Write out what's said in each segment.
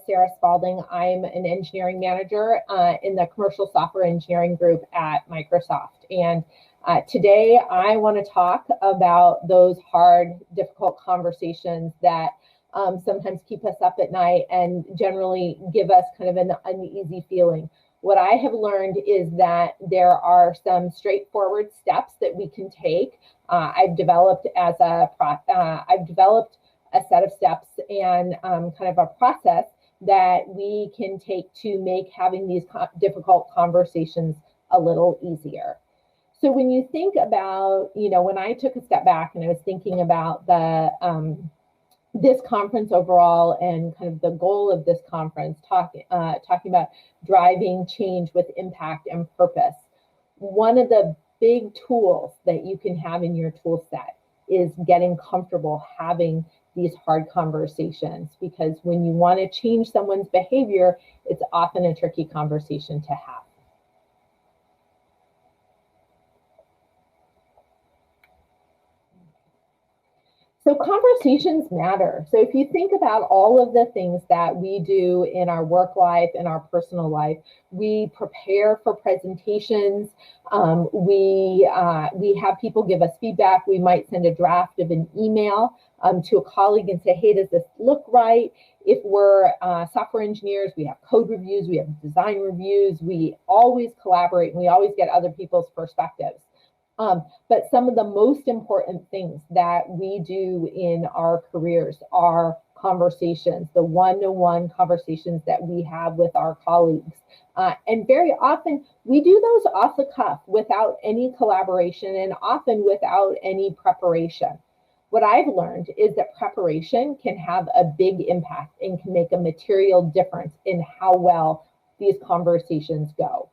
Sara Spalding. I'm an engineering manager in the commercial software engineering group at Microsoft. And today I want to talk about those hard, difficult conversations that sometimes keep us up at night and generally give us kind of an uneasy feeling. What I have learned is that there are some straightforward steps that we can take. I've developed a set of steps and kind of a process that we can take to make having these difficult conversations a little easier. So when you think about, when I took a step back and I was thinking about this conference overall and kind of the goal of this conference, talking about driving change with impact and purpose, one of the big tools that you can have in your tool set is getting comfortable having these hard conversations, because when you want to change someone's behavior, it's often a tricky conversation to have. So conversations matter. So if you think about all of the things that we do in our work life and our personal life, we prepare for presentations. We have people give us feedback. We might send a draft of an email to a colleague and say, hey, does this look right? If we're software engineers, we have code reviews, we have design reviews. We always collaborate and we always get other people's perspectives. But some of the most important things that we do in our careers are conversations, the one-to-one conversations that we have with our colleagues. And very often we do those off the cuff without any collaboration and often without any preparation. What I've learned is that preparation can have a big impact and can make a material difference in how well these conversations go.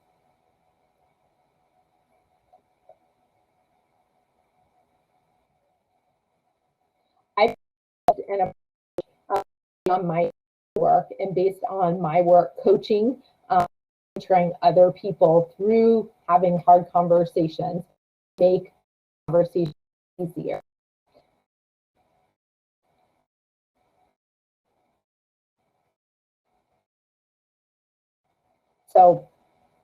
I've an approach on my work and based on my work coaching, mentoring other people through having hard conversations, make conversations easier. So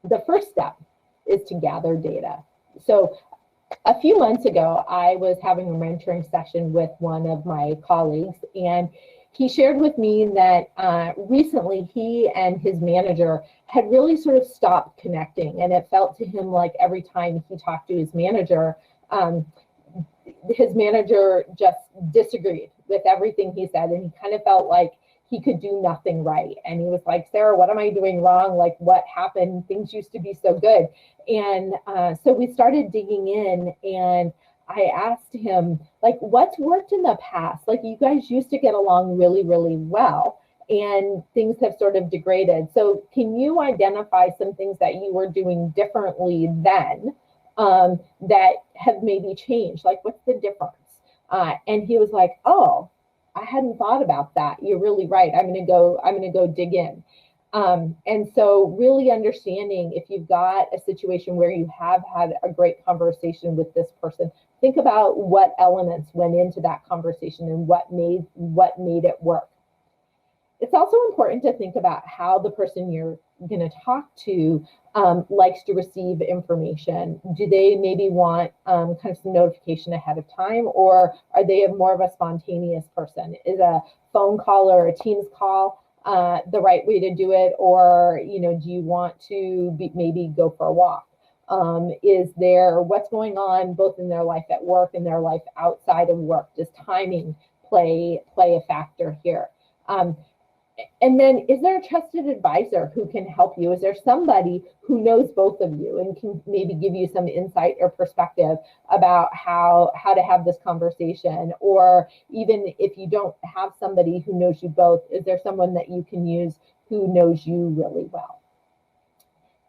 the first step is to gather data. So a few months ago, I was having a mentoring session with one of my colleagues, and he shared with me that recently he and his manager had really sort of stopped connecting, and it felt to him like every time he talked to his manager just disagreed with everything he said, and he kind of felt like he could do nothing right. And he was like, Sarah, what am I doing wrong? Like, what happened? Things used to be so good. And so we started digging in, and I asked him, like, what's worked in the past? Like, you guys used to get along really, really well, and things have sort of degraded. So can you identify some things that you were doing differently then that have maybe changed? Like, what's the difference? And he was like, oh, I hadn't thought about that. You're really right. I'm gonna go dig in. And so really understanding if you've got a situation where you have had a great conversation with this person, think about what elements went into that conversation and what made it work. It's also important to think about how the person you're going to talk to likes to receive information. Do they maybe want kind of some notification ahead of time, or are they more of a spontaneous person? Is a phone call or a Teams call the right way to do it, or do you want to maybe go for a walk? Is there what's going on both in their life at work and their life outside of work? Does timing play a factor here? And then, is there a trusted advisor who can help you? Is there somebody who knows both of you and can maybe give you some insight or perspective about how to have this conversation? Or even if you don't have somebody who knows you both, is there someone that you can use who knows you really well?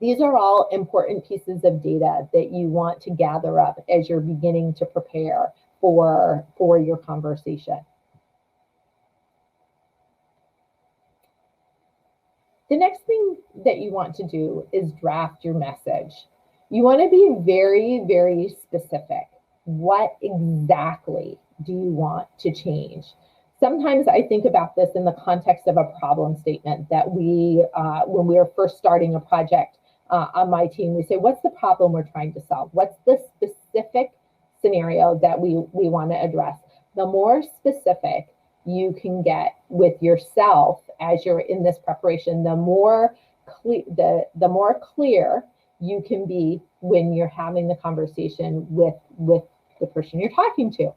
These are all important pieces of data that you want to gather up as you're beginning to prepare for your conversation. The next thing that you want to do is draft your message. You want to be very, very specific. What exactly do you want to change? Sometimes I think about this in the context of a problem statement that we, when we are first starting a project on my team, we say, what's the problem we're trying to solve? What's the specific scenario that we want to address? The more specific you can get with yourself as you're in this preparation, the more clear you can be when you're having the conversation with the person you're talking to.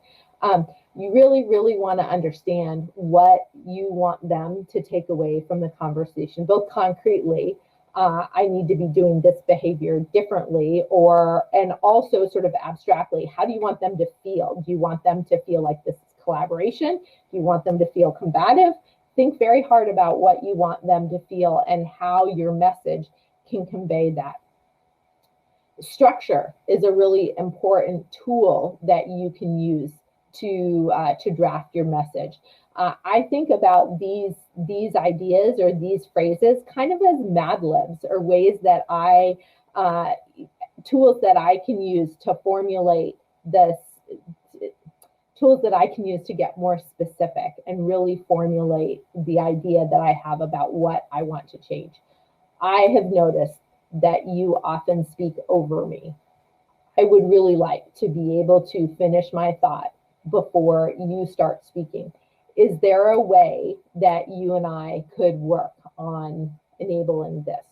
You really, really want to understand what you want them to take away from the conversation, both concretely, I need to be doing this behavior differently, and also sort of abstractly, how do you want them to feel? Do you want them to feel like this is collaboration? Do you want them to feel combative? Think very hard about what you want them to feel and how your message can convey that. Structure is a really important tool that you can use to draft your message. I think about these ideas or these phrases kind of as Mad Libs, or ways that tools that I can use to formulate this, tools that I can use to get more specific and really formulate the idea that I have about what I want to change. I have noticed that you often speak over me. I would really like to be able to finish my thought before you start speaking. Is there a way that you and I could work on enabling this?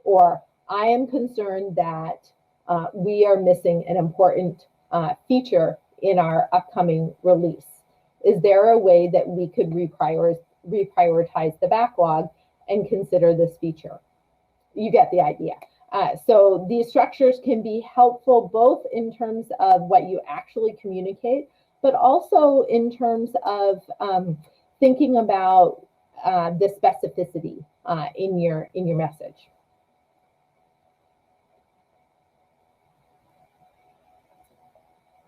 Or I am concerned that we are missing an important feature in our upcoming release. Is there a way that we could reprioritize the backlog and consider this feature? You get the idea. So these structures can be helpful both in terms of what you actually communicate, but also in terms of thinking about the specificity in your message.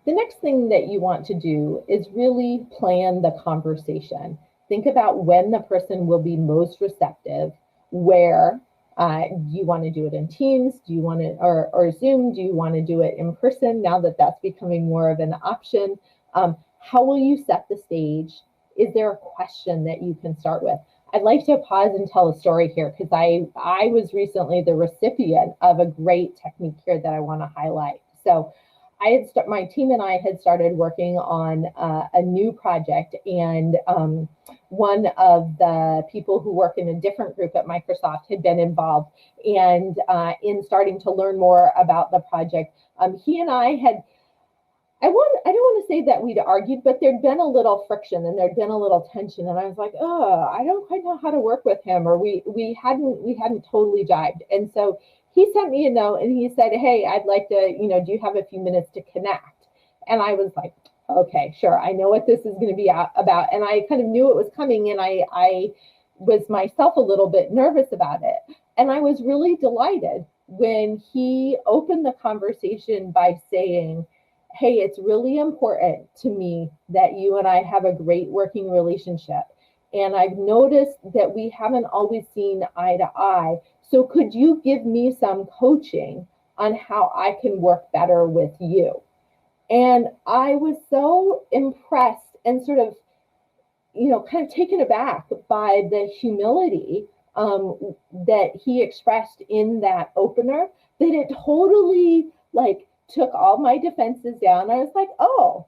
The next thing that you want to do is really plan the conversation. Think about when the person will be most receptive, where. Do you want to do it in Teams? Do you want to, or Zoom? Do you want to do it in person now that that's becoming more of an option? How will you set the stage? Is there a question that you can start with? I'd like to pause and tell a story here, because I was recently the recipient of a great technique here that I want to highlight. So my team and I had started working on a new project, and one of the people who work in a different group at Microsoft had been involved. And in starting to learn more about the project, he and I had, I don't want to say that we'd argued, but there'd been a little friction and there'd been a little tension. And I was like, oh, I don't quite know how to work with him, or we hadn't totally jived. And so he sent me a note and he said, hey, I'd like to, do you have a few minutes to connect? And I was like, okay, sure. I know what this is going to be about. And I kind of knew it was coming, and I was myself a little bit nervous about it. And I was really delighted when he opened the conversation by saying, hey, it's really important to me that you and I have a great working relationship. And I've noticed that we haven't always seen eye to eye. So could you give me some coaching on how I can work better with you? And I was so impressed and sort of, kind of taken aback by the humility that he expressed in that opener, that it totally took all my defenses down. I was like, oh,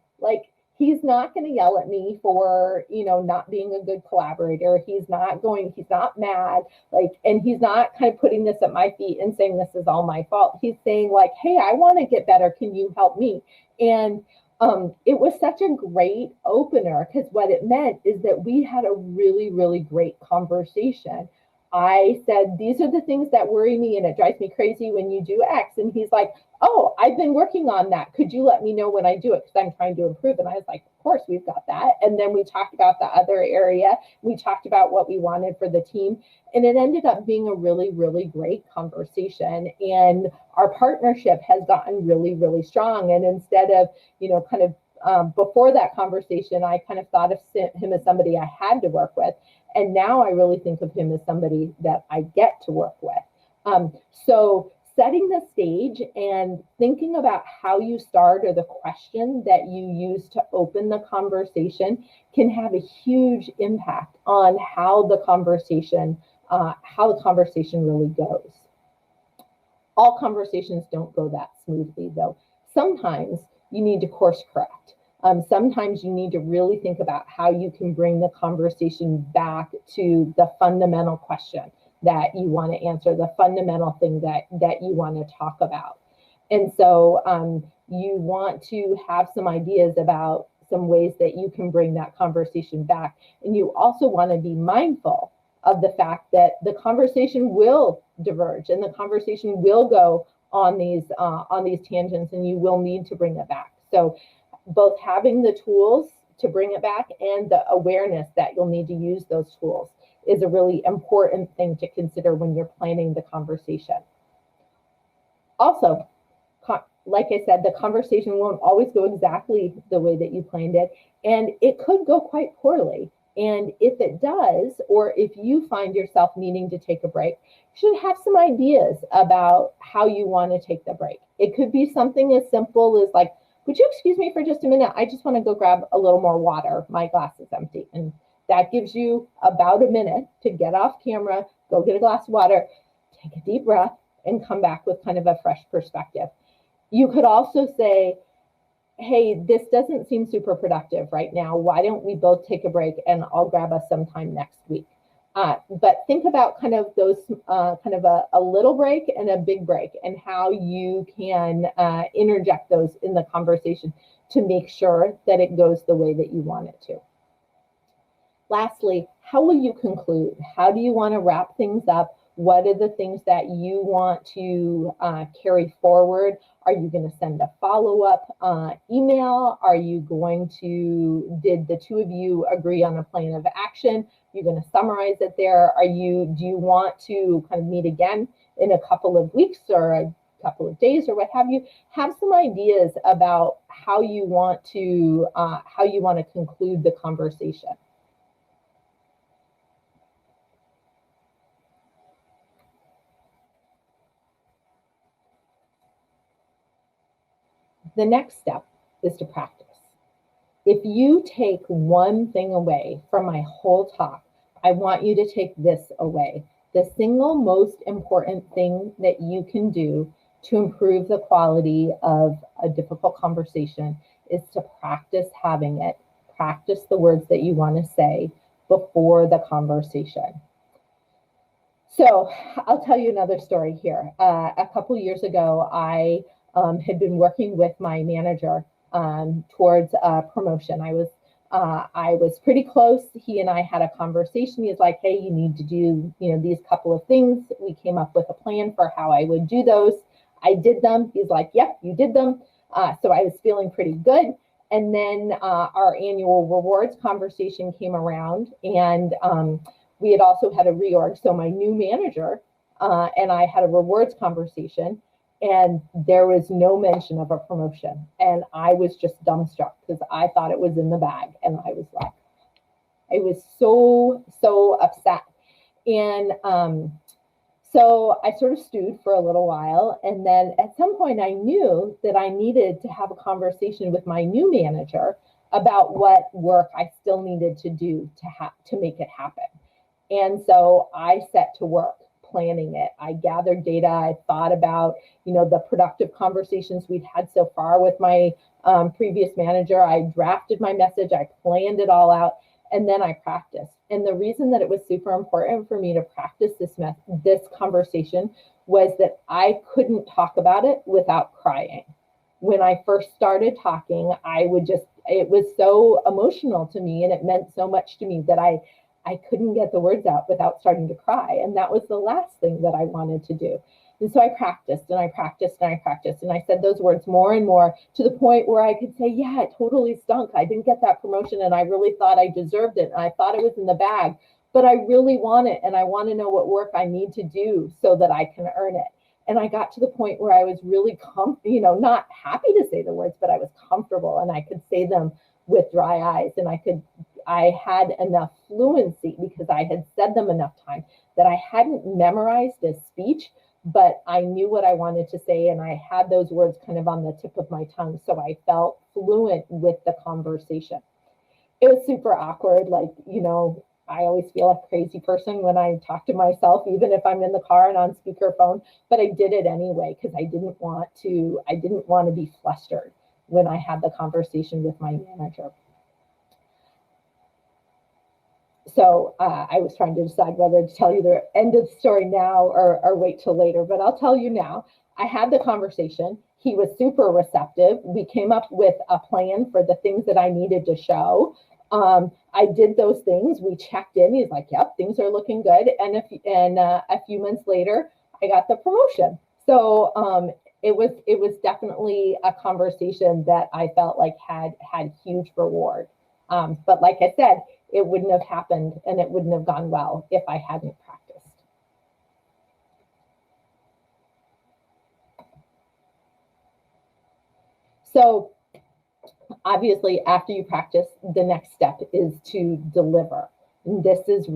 he's not going to yell at me for, not being a good collaborator. He's not mad, and he's not kind of putting this at my feet and saying this is all my fault. He's saying hey, I want to get better. Can you help me? And it was such a great opener, because what it meant is that we had a really, really great conversation. I said, these are the things that worry me, and it drives me crazy when you do X. And he's like, oh, I've been working on that. Could you let me know when I do it? Because I'm trying to improve. And I was like, of course, we've got that. And then we talked about the other area. We talked about what we wanted for the team. And it ended up being a really, really great conversation. And our partnership has gotten really, really strong. And instead of, before that conversation, I kind of thought of him as somebody I had to work with. And now I really think of him as somebody that I get to work with. So setting the stage and thinking about how you start or the question that you use to open the conversation can have a huge impact on how the conversation really goes. All conversations don't go that smoothly, though. Sometimes you need to course correct. Sometimes you need to really think about how you can bring the conversation back to the fundamental question that you want to answer, the fundamental thing that you want to talk about. And so you want to have some ideas about some ways that you can bring that conversation back. And you also want to be mindful of the fact that the conversation will diverge and the conversation will go on these tangents, and you will need to bring it back. So both having the tools to bring it back and the awareness that you'll need to use those tools is a really important thing to consider when you're planning the conversation. Also, like I said, the conversation won't always go exactly the way that you planned it, and it could go quite poorly. And if it does, or if you find yourself needing to take a break, you should have some ideas about how you want to take the break. It could be something as simple as like, would you excuse me for just a minute? I just want to go grab a little more water. My glass is empty. And that gives you about a minute to get off camera, go get a glass of water, take a deep breath, and come back with kind of a fresh perspective. You could also say, hey, this doesn't seem super productive right now. Why don't we both take a break and I'll grab us sometime next week. But think about kind of those kind of a little break and a big break, and how you can interject those in the conversation to make sure that it goes the way that you want it to. Lastly, how will you conclude? How do you want to wrap things up? What are the things that you want to carry forward? Are you going to send a follow-up email? Are you going to, did the two of you agree on a plan of action? You're going to summarize it there. Do you want to kind of meet again in a couple of weeks or a couple of days or what have you? Have some ideas about how you want to conclude the conversation. The next step is to practice. If you take one thing away from my whole talk, I want you to take this away. The single most important thing that you can do to improve the quality of a difficult conversation is to practice having it. Practice the words that you want to say before the conversation. So I'll tell you another story here. A couple years ago, I had been working with my manager towards a promotion. I was pretty close. He and I had a conversation. He's like, hey, you need to do, these couple of things. We came up with a plan for how I would do those. I did them. He's like, yep, you did them. So I was feeling pretty good. And then our annual rewards conversation came around, and we had also had a reorg. So my new manager and I had a rewards conversation, and there was no mention of a promotion. And I was just dumbstruck because I thought it was in the bag. And I was so upset. And so I sort of stewed for a little while. And then at some point I knew that I needed to have a conversation with my new manager about what work I still needed to do to make it happen. And so I set to work planning it. I gathered data. I thought about, the productive conversations we'd had so far with my previous manager. I drafted my message. I planned it all out, and then I practiced. And the reason that it was super important for me to practice this conversation was that I couldn't talk about it without crying. When I first started talking, it was so emotional to me, and it meant so much to me that I couldn't get the words out without starting to cry. And that was the last thing that I wanted to do. And so I practiced and I practiced and I practiced. And I said those words more and more to the point where I could say, yeah, it totally stunk. I didn't get that promotion and I really thought I deserved it. And I thought it was in the bag, but I really want it. And I want to know what work I need to do so that I can earn it. And I got to the point where I was really, not happy to say the words, but I was comfortable and I could say them with dry eyes, and I had enough fluency because I had said them enough time that I hadn't memorized a speech, but I knew what I wanted to say, and I had those words kind of on the tip of my tongue, so I felt fluent with the conversation. It was super awkward. Like, I always feel a crazy person when I talk to myself, even if I'm in the car and on speakerphone, but I did it anyway because I didn't want to be flustered when I had the conversation with my manager. So I was trying to decide whether to tell you the end of the story now or wait till later, but I'll tell you now. I had the conversation. He was super receptive. We came up with a plan for the things that I needed to show. I did those things. We checked in. He's like, "Yep, things are looking good." And a few months later, I got the promotion. So it was definitely a conversation that I felt like had huge reward. But like I said, it wouldn't have happened and it wouldn't have gone well if I hadn't practiced. So obviously, after you practice, the next step is to deliver. And this is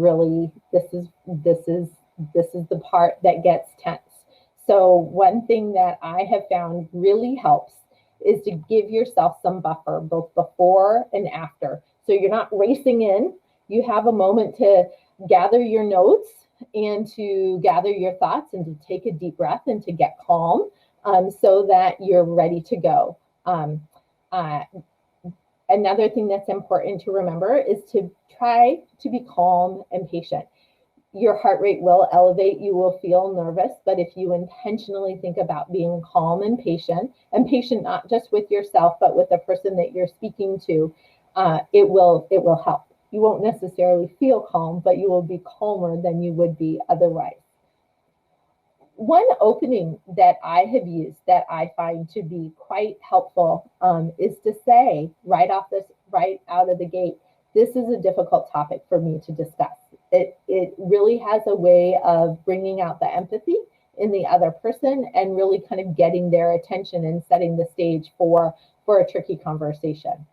the part that gets tense. So one thing that I have found really helps is to give yourself some buffer, both before and after. So you're not racing in. You have a moment to gather your notes and to gather your thoughts and to take a deep breath and to get calm so that you're ready to go. Another thing that's important to remember is to try to be calm and patient. Your heart rate will elevate, you will feel nervous, but if you intentionally think about being calm and patient not just with yourself, but with the person that you're speaking to, it will help. You won't necessarily feel calm, but you will be calmer than you would be otherwise. One opening that I have used that I find to be quite helpful is to say right out of the gate, this is a difficult topic for me to discuss. It really has a way of bringing out the empathy in the other person and really kind of getting their attention and setting the stage for a tricky conversation.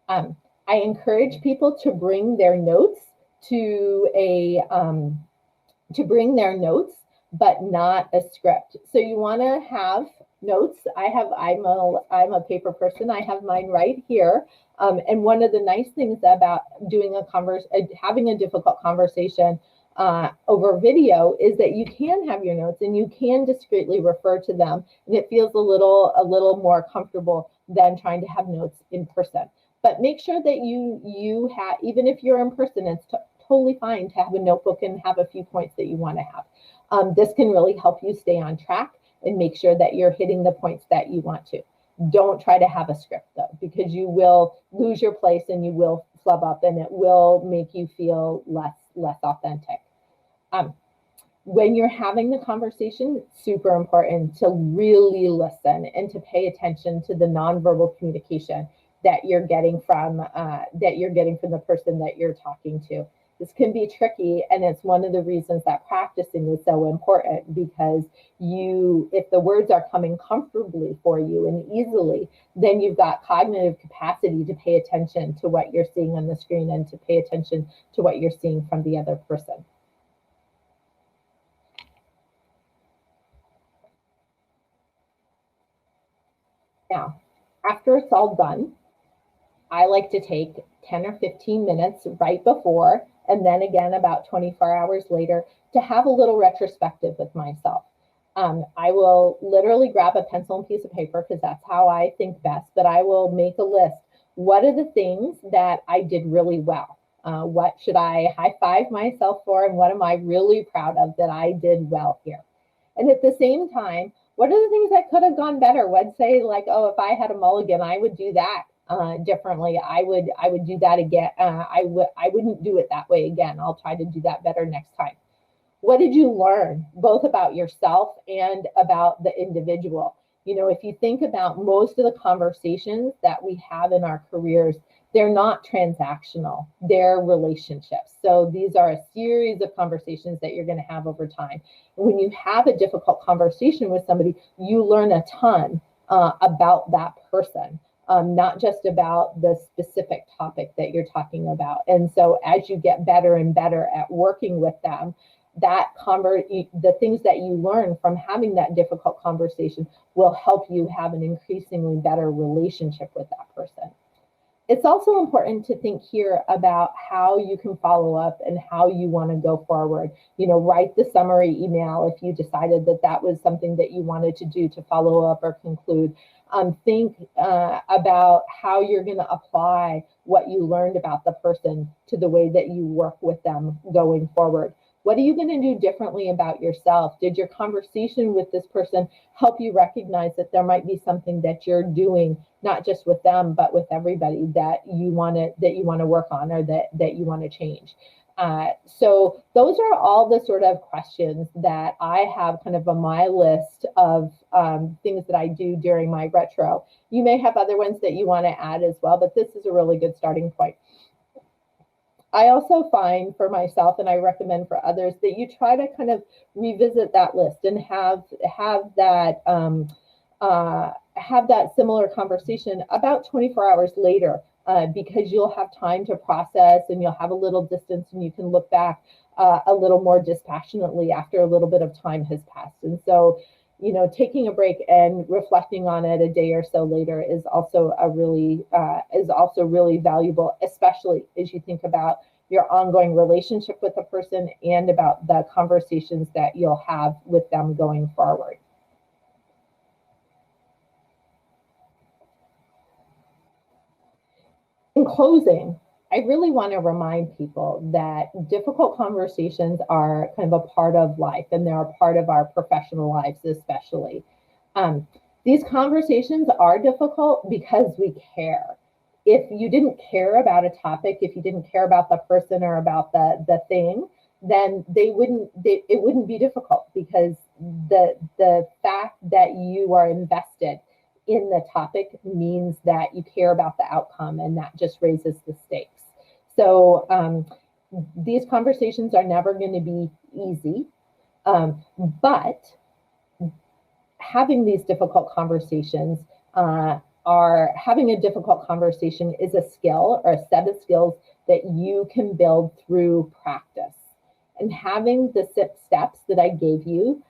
I encourage people to bring their notes but not a script. So you want to have notes. I'm a paper person. I have mine right here. And one of the nice things about having a difficult conversation over video is that you can have your notes and you can discreetly refer to them, and it feels a little more comfortable than trying to have notes in person. But make sure that you have, even if you're in person, it's totally fine to have a notebook and have a few points that you want to have. This can really help you stay on track and make sure that you're hitting the points that you want to. Don't try to have a script though, because you will lose your place and you will flub up and it will make you feel less authentic. When you're having the conversation, it's super important to really listen and to pay attention to the nonverbal communication that you're getting from the person that you're talking to. This can be tricky, and it's one of the reasons that practicing is so important, because if the words are coming comfortably for you and easily, then you've got cognitive capacity to pay attention to what you're seeing on the screen and to pay attention to what you're seeing from the other person. Now, after it's all done, I like to take 10 or 15 minutes right before, and then again about 24 hours later, to have a little retrospective with myself. I will literally grab a pencil and piece of paper, because that's how I think best, but I will make a list. What are the things that I did really well? What should I high five myself for, and what am I really proud of that I did well here? And at the same time, what are the things that could have gone better? Let's say, like, oh, if I had a mulligan, I would do that differently. I would do that again. I wouldn't do it that way again. I'll try to do that better next time. What did you learn, both about yourself and about the individual? If you think about most of the conversations that we have in our careers, they're not transactional, they're relationships. So these are a series of conversations that you're going to have over time. And when you have a difficult conversation with somebody, you learn a ton about that person. Not just about the specific topic that you're talking about. And so as you get better and better at working with them, the things that you learn from having that difficult conversation will help you have an increasingly better relationship with that person. It's also important to think here about how you can follow up and how you want to go forward. Write the summary email if you decided that that was something that you wanted to do to follow up or conclude. Think about how you're going to apply what you learned about the person to the way that you work with them going forward. What are you going to do differently about yourself? Did your conversation with this person help you recognize that there might be something that you're doing, not just with them, but with everybody that you want to work on or that you want to change? So those are all the sort of questions that I have kind of on my list of things that I do during my retro. You may have other ones that you want to add as well, but this is a really good starting point. I also find for myself, and I recommend for others, that you try to kind of revisit that list and have that similar conversation about 24 hours later, because you'll have time to process and you'll have a little distance and you can look back a little more dispassionately after a little bit of time has passed. And so, taking a break and reflecting on it a day or so later is also really valuable, especially as you think about your ongoing relationship with a person and about the conversations that you'll have with them going forward. In closing, I really want to remind people that difficult conversations are kind of a part of life, and they're a part of our professional lives especially. These conversations are difficult because we care. If you didn't care about a topic, if you didn't care about the person or about the thing, then it wouldn't be difficult, because the fact that you are invested in the topic means that you care about the outcome, and that just raises the stakes. So these conversations are never going to be easy, but having these difficult conversations having a difficult conversation is a skill or a set of skills that you can build through practice. And having the 6 steps that I gave you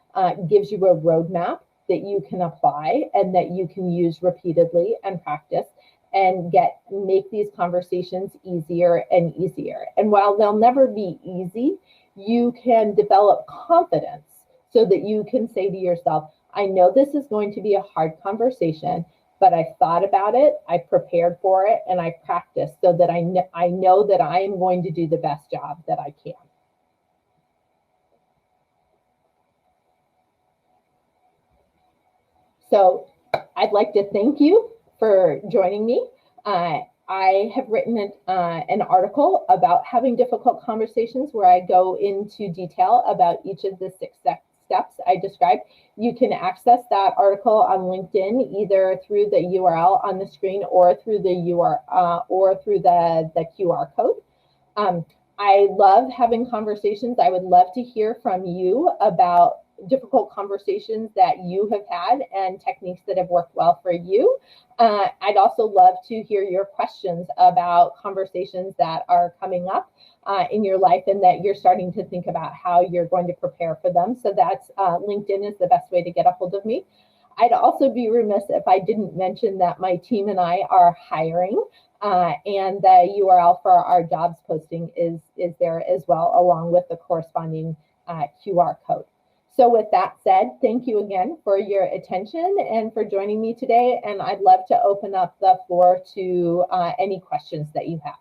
gives you a roadmap that you can apply and that you can use repeatedly and practice, and make these conversations easier and easier. And while they'll never be easy, you can develop confidence so that you can say to yourself, I know this is going to be a hard conversation, but I thought about it, I prepared for it, and I practiced so that I know that I am going to do the best job that I can. So I'd like to thank you for joining me. I have written an article about having difficult conversations where I go into detail about each of the 6 steps I described. You can access that article on LinkedIn either through the URL on the screen or through the QR code. I love having conversations. I would love to hear from you about difficult conversations that you have had and techniques that have worked well for you. I'd also love to hear your questions about conversations that are coming up in your life and that you're starting to think about how you're going to prepare for them. So that's LinkedIn is the best way to get a hold of me. I'd also be remiss if I didn't mention that my team and I are hiring, and the URL for our jobs posting is there as well, along with the corresponding QR code. So with that said, thank you again for your attention and for joining me today. And I'd love to open up the floor to any questions that you have.